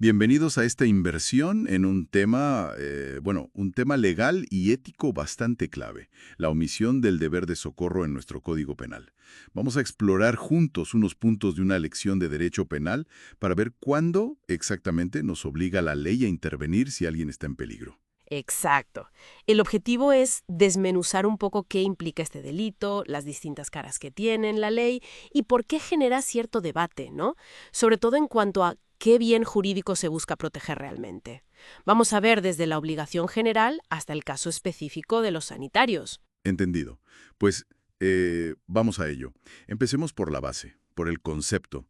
Bienvenidos a esta inversión en un tema, un tema legal y ético bastante clave, la omisión del deber de socorro en nuestro Código Penal. Vamos a explorar juntos unos puntos de una lección de derecho penal para ver cuándo exactamente nos obliga la ley a intervenir si alguien está en peligro. Exacto. El objetivo es desmenuzar un poco qué implica este delito, las distintas caras que tiene en la ley y por qué genera cierto debate, ¿no? Sobre todo en cuanto a qué bien jurídico se busca proteger realmente. Vamos a ver desde la obligación general hasta el caso específico de los sanitarios. Entendido. Pues vamos a ello. Empecemos por la base, por el concepto.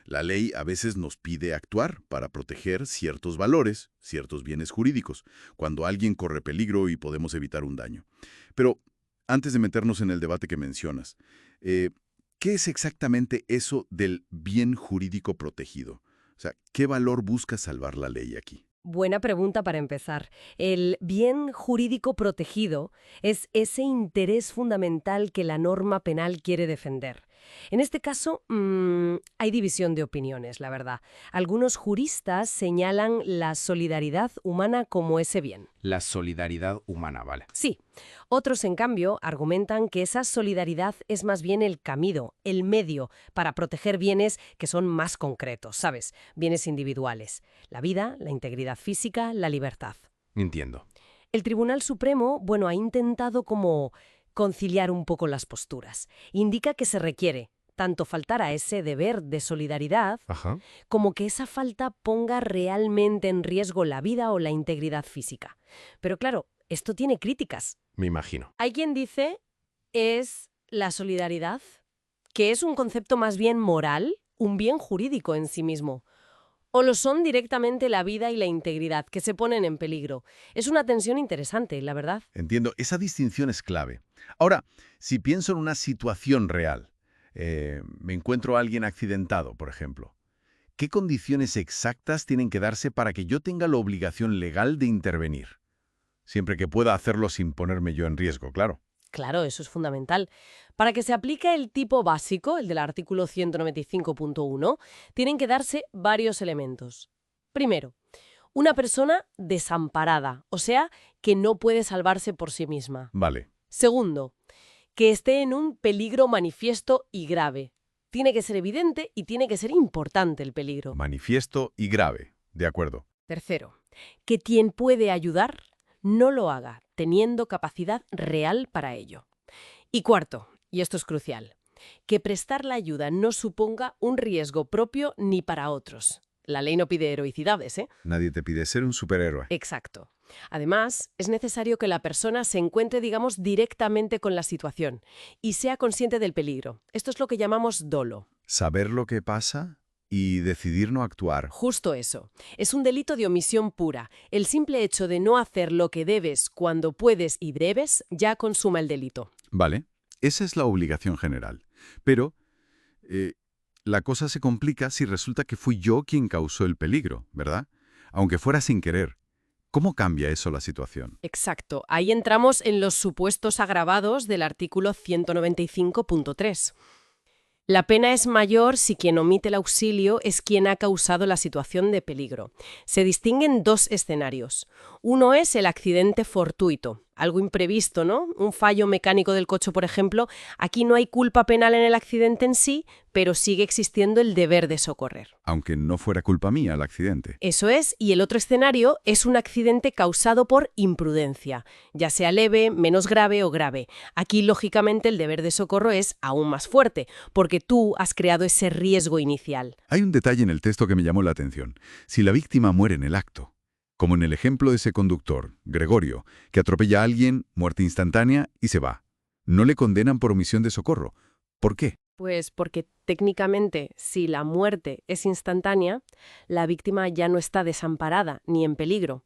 La ley a veces nos pide actuar para proteger ciertos valores, ciertos bienes jurídicos, cuando alguien corre peligro y podemos evitar un daño. Pero antes de meternos en el debate que mencionas, eh, ¿qué es exactamente eso del bien jurídico protegido? O sea, ¿qué valor busca salvar la ley aquí? Buena pregunta para empezar. El bien jurídico protegido es ese interés fundamental que la norma penal quiere defender. En este caso, hay división de opiniones, la verdad. Algunos juristas señalan la solidaridad humana como ese bien. La solidaridad humana, vale. Sí. Otros, en cambio, argumentan que esa solidaridad es más bien el camino, el medio, para proteger bienes que son más concretos, ¿sabes? Bienes individuales. La vida, la integridad física, la libertad. Entiendo. El Tribunal Supremo, ha intentado como conciliar un poco las posturas. Indica que se requiere tanto faltar a ese deber de solidaridad, Ajá. como que esa falta ponga realmente en riesgo la vida o la integridad física. Pero claro, esto tiene críticas. Me imagino. Hay quien dice es la solidaridad, que es un concepto más bien moral, un bien jurídico en sí mismo. O lo son directamente la vida y la integridad, que se ponen en peligro. Es una tensión interesante, la verdad. Entiendo, esa distinción es clave. Ahora, si pienso en una situación real, me encuentro a alguien accidentado, por ejemplo, ¿qué condiciones exactas tienen que darse para que yo tenga la obligación legal de intervenir? Siempre que pueda hacerlo sin ponerme yo en riesgo, claro. Claro, eso es fundamental. Para que se aplique el tipo básico, el del artículo 195.1, tienen que darse varios elementos. Primero, una persona desamparada, o sea, que no puede salvarse por sí misma. Vale, Segundo, que esté en un peligro manifiesto y grave. Tiene que ser evidente y tiene que ser importante el peligro. manifiesto y grave, de acuerdo. Tercero, que quien puede ayudar no lo haga, teniendo capacidad real para ello. Y cuarto, y esto es crucial, que prestar la ayuda no suponga un riesgo propio ni para otros. La ley no pide heroicidades, ¿eh? Nadie te pide ser un superhéroe. Exacto. Además, es necesario que la persona se encuentre, directamente con la situación y sea consciente del peligro. Esto es lo que llamamos dolo. Saber lo que pasa y decidir no actuar. Justo eso. Es un delito de omisión pura. El simple hecho de no hacer lo que debes cuando puedes y debes ya consuma el delito. Vale, esa es la obligación general. Pero la cosa se complica si resulta que fui yo quien causó el peligro, ¿verdad? Aunque fuera sin querer. ¿Cómo cambia eso la situación? Exacto. Ahí entramos en los supuestos agravados del artículo 195.3. La pena es mayor si quien omite el auxilio es quien ha causado la situación de peligro. Se distinguen dos escenarios. Uno es el accidente fortuito, algo imprevisto, ¿no? Un fallo mecánico del coche, por ejemplo. Aquí no hay culpa penal en el accidente en sí, pero sigue existiendo el deber de socorrer. Aunque no fuera culpa mía el accidente. Eso es, y el otro escenario es un accidente causado por imprudencia, ya sea leve, menos grave o grave. Aquí, lógicamente, el deber de socorro es aún más fuerte, porque tú has creado ese riesgo inicial. Hay un detalle en el texto que me llamó la atención. Si la víctima muere en el acto, como en el ejemplo de ese conductor, Gregorio, que atropella a alguien, muerte instantánea y se va. No le condenan por omisión de socorro. ¿Por qué? Pues porque técnicamente, si la muerte es instantánea, la víctima ya no está desamparada ni en peligro.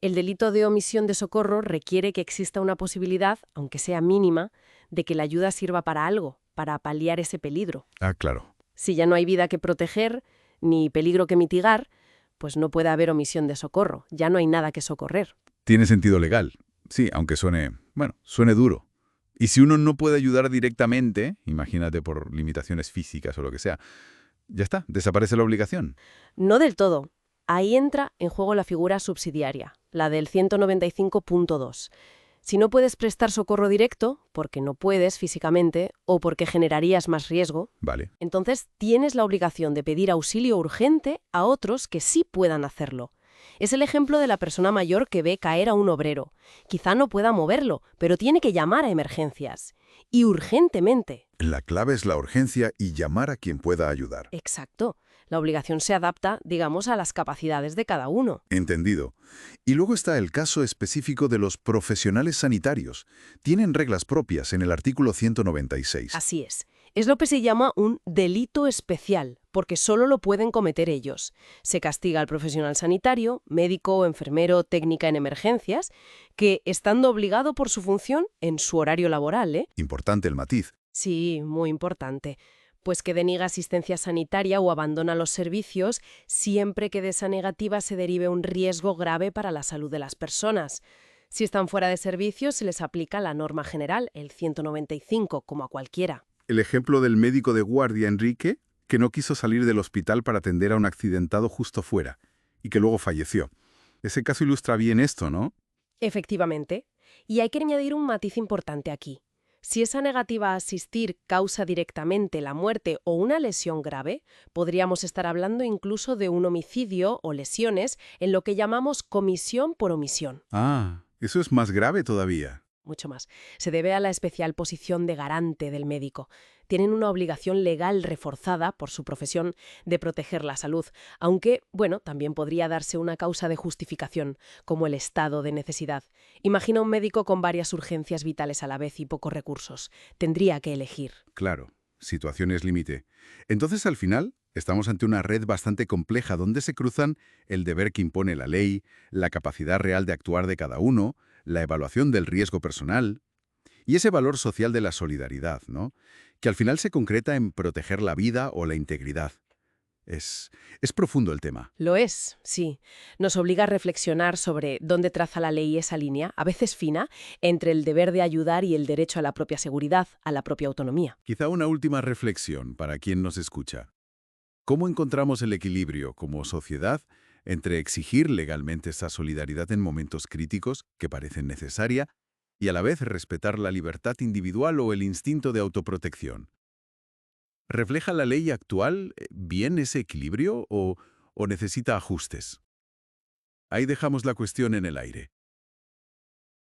El delito de omisión de socorro requiere que exista una posibilidad, aunque sea mínima, de que la ayuda sirva para algo, para paliar ese peligro. Ah, claro. Si ya no hay vida que proteger, ni peligro que mitigar, pues no puede haber omisión de socorro, ya no hay nada que socorrer. Tiene sentido legal. Sí, aunque suene duro. Y si uno no puede ayudar directamente, imagínate por limitaciones físicas o lo que sea, ya está, desaparece la obligación. No del todo. Ahí entra en juego la figura subsidiaria, la del 195.2. Si no puedes prestar socorro directo, porque no puedes físicamente o porque generarías más riesgo, Vale. entonces tienes la obligación de pedir auxilio urgente a otros que sí puedan hacerlo. Es el ejemplo de la persona mayor que ve caer a un obrero. Quizá no pueda moverlo, pero tiene que llamar a emergencias. Y urgentemente. La clave es la urgencia y llamar a quien pueda ayudar. Exacto. La obligación se adapta, digamos, a las capacidades de cada uno. Entendido. Y luego está el caso específico de los profesionales sanitarios. Tienen reglas propias en el artículo 196. Así es. Es lo que se llama un delito especial, porque solo lo pueden cometer ellos. Se castiga al profesional sanitario, médico, enfermero, técnica en emergencias, que, estando obligado por su función, en su horario laboral, Importante el matiz. Sí, muy importante. Pues que deniega asistencia sanitaria o abandona los servicios siempre que de esa negativa se derive un riesgo grave para la salud de las personas. Si están fuera de servicio, se les aplica la norma general, el 195, como a cualquiera. El ejemplo del médico de guardia, Enrique, que no quiso salir del hospital para atender a un accidentado justo fuera, y que luego falleció. Ese caso ilustra bien esto, ¿no? Efectivamente. Y hay que añadir un matiz importante aquí. Si esa negativa a asistir causa directamente la muerte o una lesión grave, podríamos estar hablando incluso de un homicidio o lesiones en lo que llamamos comisión por omisión. Ah, eso es más grave todavía. Mucho más. Se debe a la especial posición de garante del médico. Tienen una obligación legal reforzada por su profesión de proteger la salud, aunque, bueno, también podría darse una causa de justificación, como el estado de necesidad. Imagina un médico con varias urgencias vitales a la vez y pocos recursos. Tendría que elegir. Claro, situaciones límite. Entonces, al final, estamos ante una red bastante compleja donde se cruzan el deber que impone la ley, la capacidad real de actuar de cada uno, la evaluación del riesgo personal y ese valor social de la solidaridad, ¿no? Que al final se concreta en proteger la vida o la integridad. Es profundo el tema. Lo es, sí. Nos obliga a reflexionar sobre dónde traza la ley esa línea, a veces fina, entre el deber de ayudar y el derecho a la propia seguridad, a la propia autonomía. Quizá una última reflexión para quien nos escucha. ¿Cómo encontramos el equilibrio como sociedad entre exigir legalmente esta solidaridad en momentos críticos que parecen necesaria y a la vez respetar la libertad individual o el instinto de autoprotección? ¿Refleja la ley actual bien ese equilibrio o necesita ajustes? Ahí dejamos la cuestión en el aire.